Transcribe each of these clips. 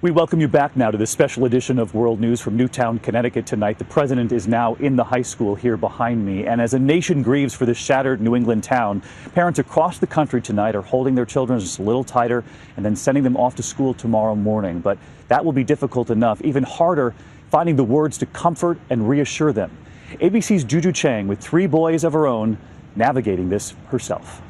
We welcome you back now to this special edition of World News from Newtown, Connecticut tonight. The president is now in the high school here behind me. And as a nation grieves for this shattered New England town, parents across the country tonight are holding their children just a little tighter and then sending them off to school tomorrow morning. But that will be difficult enough. Even harder, finding the words to comfort and reassure them. ABC's Juju Chang, with 3 boys of her own, navigating this herself.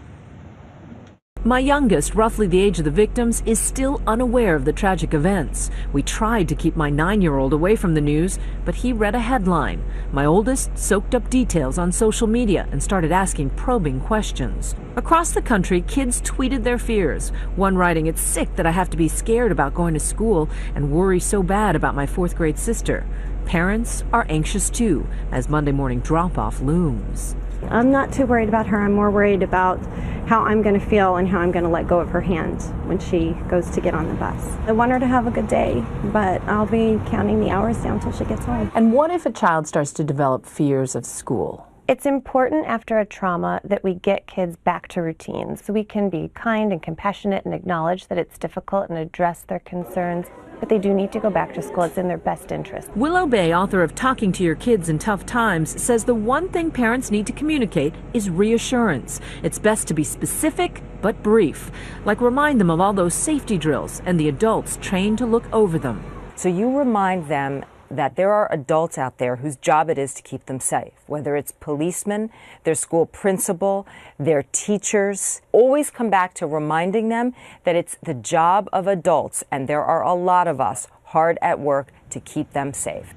My youngest, roughly the age of the victims, is still unaware of the tragic events. We tried to keep my 9-year-old away from the news, but he read a headline. My oldest soaked up details on social media and started asking probing questions. Across the country, kids tweeted their fears. One writing, "It's sick that I have to be scared about going to school and worry so bad about my 4th grade sister." Parents are anxious too, as Monday morning drop-off looms. I'm not too worried about her. I'm more worried about how I'm going to feel and how I'm going to let go of her hand when she goes to get on the bus. I want her to have a good day, but I'll be counting the hours down till she gets home. And what if a child starts to develop fears of school? It's important after a trauma that we get kids back to routines so we can be kind and compassionate and acknowledge that it's difficult and address their concerns. But they do need to go back to school. It's in their best interest. Willow Bay, author of Talking to Your Kids in Tough Times, says the one thing parents need to communicate is reassurance. It's best to be specific but brief, like remind them of all those safety drills and the adults trained to look over them. So you remind them that there are adults out there whose job it is to keep them safe, whether it's policemen, their school principal, their teachers. Always come back to reminding them that it's the job of adults, and there are a lot of us hard at work to keep them safe.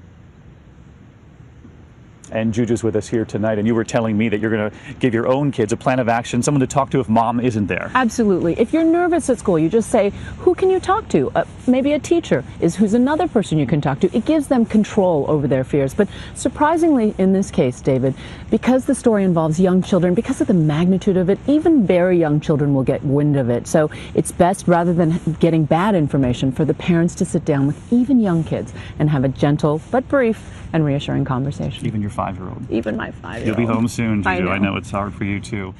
And Juju's with us here tonight, and you were telling me that you're going to give your own kids a plan of action, someone to talk to if mom isn't there. Absolutely. If you're nervous at school, you just say, who can you talk to? Maybe a teacher is who's another person you can talk to. It gives them control over their fears. But surprisingly, in this case, David, because the story involves young children, because of the magnitude of it, even very young children will get wind of it. So it's best, rather than getting bad information, for the parents to sit down with even young kids and have a gentle but brief and reassuring conversation. Even your 5-year-old. Even my 5-year-old. You'll be home soon, Juju. I know it's hard for you too.